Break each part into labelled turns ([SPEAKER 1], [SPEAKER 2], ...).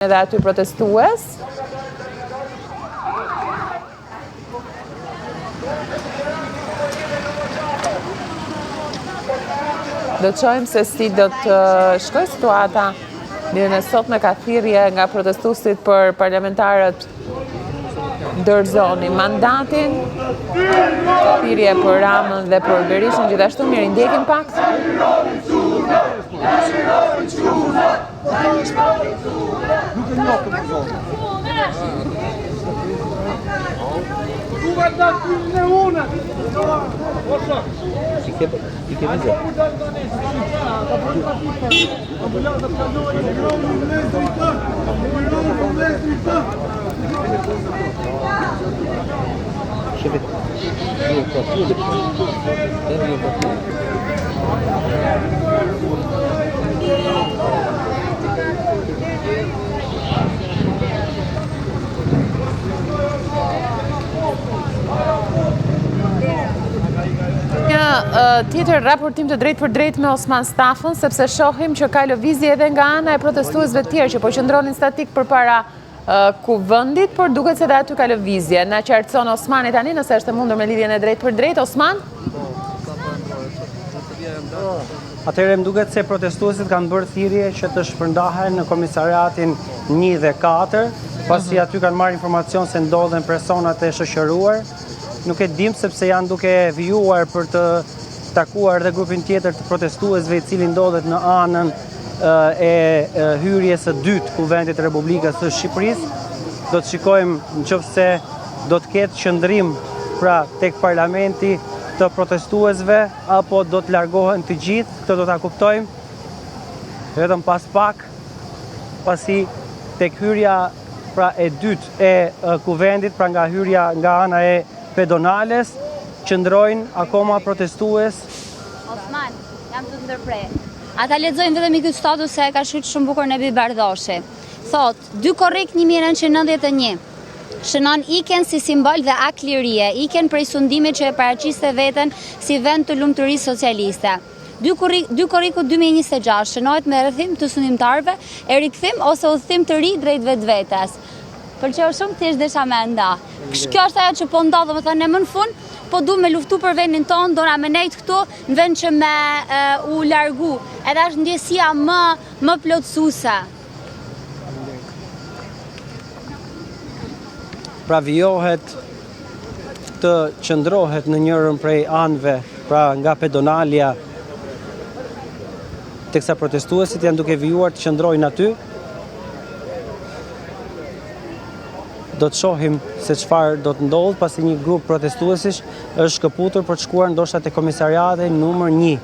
[SPEAKER 1] edhe aty protestues. Do të shohim se si do të shkoj situata ditën e sotme. Ka thirrje nga protestuesit për parlamentarët ndërzonin mandatin. Thirrje për Ramën dhe për Berishën, gjithashtu mirë ndjekim pak. Tjetër raportim të drejt për drejt me Osman Stafën, sepse shohim që ka lëvizje edhe nga ana e protestuesve tjerë që po qëndronin statik përpara kuvendit, por duket se dhe aty ka lëvizje. Na qartëson Osmani tani nëse është e mundur me lidhjen e drejt për drejt. Osman?
[SPEAKER 2] Atëherë më duket se protestuesit kanë bërë thirrje që të shpërndahen në komisariatin 1 dhe 4, pasi aty kanë marrë informacion se ndodhen personat e shoqëruar. Nuk e dim sepse janë duke vijuar për të takuar edhe grupin tjetër të protestuesve i cili ndodhet në anën e hyrjes së dytë Kuvendit të Republikës së Shqipërisë. Do të shikojmë nëse do të ketë qëndrim pra tek parlamenti të protestuesve apo do të largohen të gjithë. Këtë do ta kuptojmë vetëm pas pak, pasi tek hyrja pra e dytë e Kuvendit, pra nga hyrja nga ana e pedonales, qëndrojnë akoma protestues.
[SPEAKER 3] Osman, jam të ndërprer. Ata lexojnë vetëm i ky status se e ka shkruar shumë bukur Nebi Bardoshi. Thot, 2 korrik 1991. Shënon iken si simbol dhe akt lirie, iken prej sundimit që e paraqiste veten si vend të lumturisë socialiste. 2 korriku 2026 shënohet me rrethim të sundimtarëve, e rikthim ose udhëtim të ri drejt vetvetes. Pëlqeu shumë thjesht desha me nda. Kjo është ajo që po ndodh, domethënë më në fund, po du me luftu për vendin tonë, dona me nejt këtu, në vend që me u largu. Edhe është ndjesia më plotësuese.
[SPEAKER 2] Pra vijohet të qëndrohet në njërën prej anëve, pra nga pedonalia, teksa protestuesit janë duke vijuar të qëndrojnë aty. Do të shohim se çfarë do të ndodhë, pasi një grup protestuesish është shkëputur për të shkuar ndoshta te komisariati numër 1.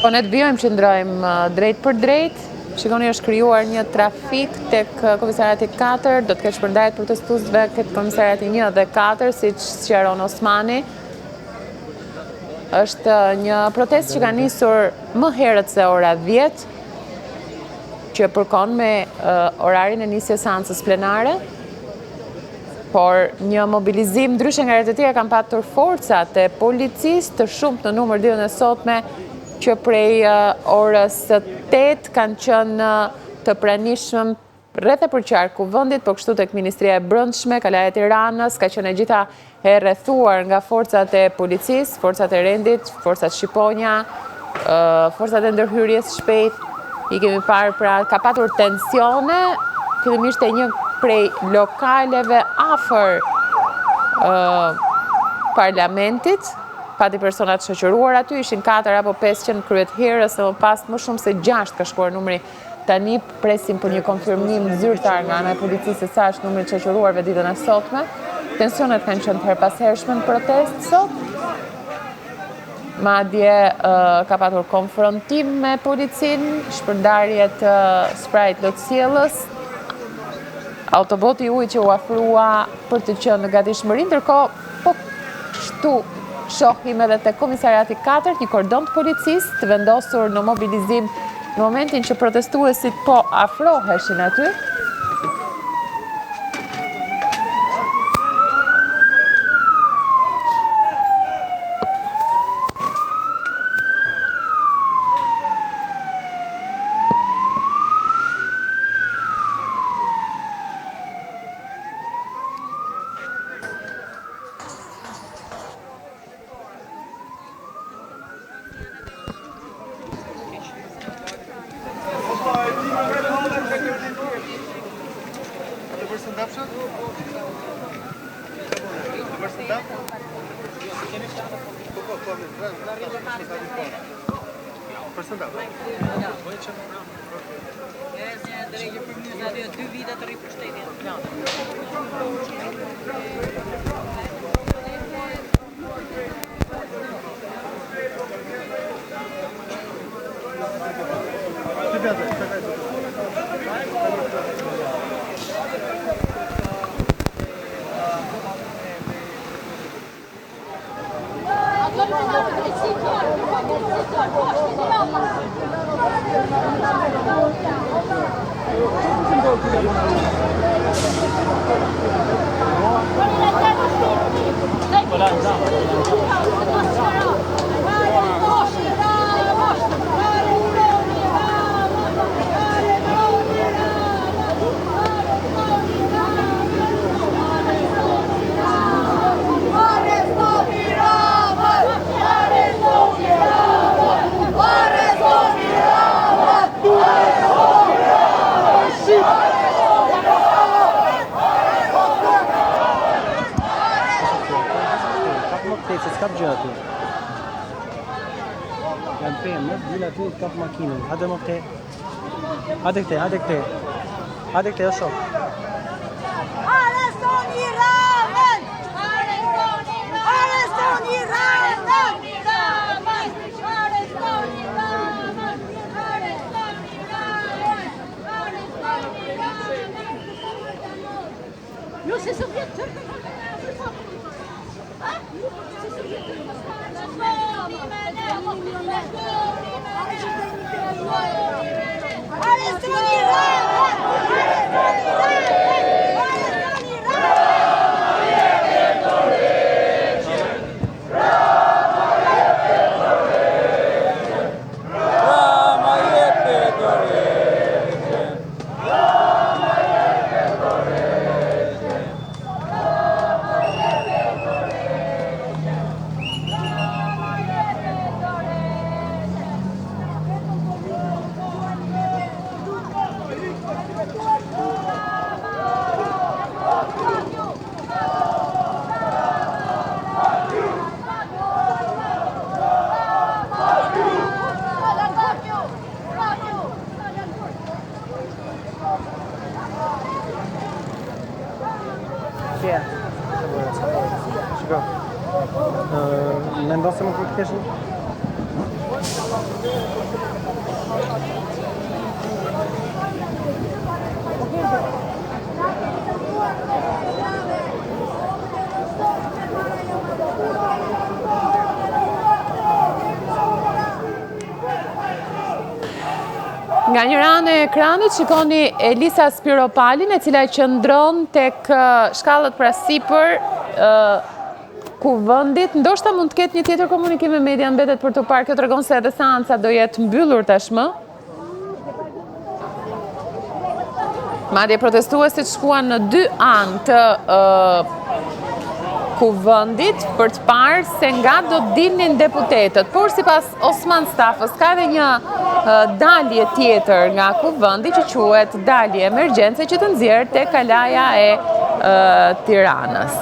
[SPEAKER 1] Po ne të vijojmë që ndrojmë drejt për drejt. Shikoni, është krijuar një trafik tek komisariati 4, do të ketë shpërndarje protestuesve tek komisariati 1 dhe 4, siç sqaron Osmani. Është një protestë që ka nisur më herët se ora 10. Që përkon me orarin e nisjes seancës plenare, por një mobilizim ndryshe nga herët e tjera kanë patur forcat e policisë të shumtë në numër ditën e sotme, që prej orës 8 kanë qenë të pranishëm rreth e përqark Kuvendit, po kështu tek Ministria e Brendshme, Kalaja e Tiranës, ka qenë e gjitha e rrethuar nga forcat e policisë, forcat e rendit, forcat shqiponja, forcat e ndërhyrjes shpejt. I kemi parë, pra ka patur tensione, fillimisht e një prej lokaleve afër parlamentit, pati personat shoqëruar aty, ishin 4 apo 5 që në kryet herës, dhe më pas më shumë se 6 ka shkuar numri. Tani presim për një konfirmim zyrtar nga ana e policisë se sa është numri shoqëruarve ditën e sotme. Tensionet kanë qenë her pas hershme në protestë sot. Madje ka patur konfrontim me policinë, shpërndarje të sprajt lotësjellës, autoboti ujë që u afrua për të qenë në gatishmëri, ndërkohë po kështu shohim edhe te komisariati 4 një kordon të policisë të vendosur në mobilizim në momentin që protestuesit po afroheshin aty.
[SPEAKER 2] S'kap gjë aty. Janë pemë, dila aty kap makinën. Hajde më këte. Hajde këte, o shok.
[SPEAKER 4] Arrestoni Ramën! Arrestoni Ramën! Ju se Sovjet tërë.
[SPEAKER 2] Shiko. Mendon se më kur të kesh?
[SPEAKER 1] Nga një ranë e ekranit shikoni Elisa Spiropalin, e cila qëndron tek shkallët pra sipër kuvendit. Ndoshta mund të ketë një tjetër komunikim me media mbetet për të parë. Kjo tregon se edhe seanca do jetë mbyllur tashmë. Madje protestuesit shkuan në dy anë të kuvendit për të parë se nga do dilnin deputetët. Por sipas Osman Stafës ka edhe një dalje tjetër nga kuvendi që quhet dalje emergjence që të nxjerrë tek kalaja e Tiranës.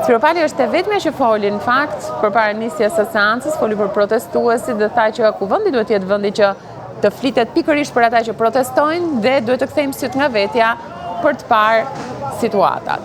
[SPEAKER 1] Spiropali është e vetmja që foli në fakt përpara nisjes së seancës, foli për protestuesit dhe tha që kuvendi duhet të jetë vendi që të flitet pikërisht për ata që protestojnë dhe duhet të kthejmë syt nga vetja për të parë situatat.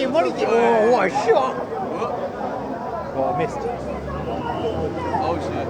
[SPEAKER 5] Oh, shot! Oh, missed.
[SPEAKER 6] Oh shit.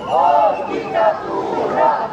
[SPEAKER 5] Oh,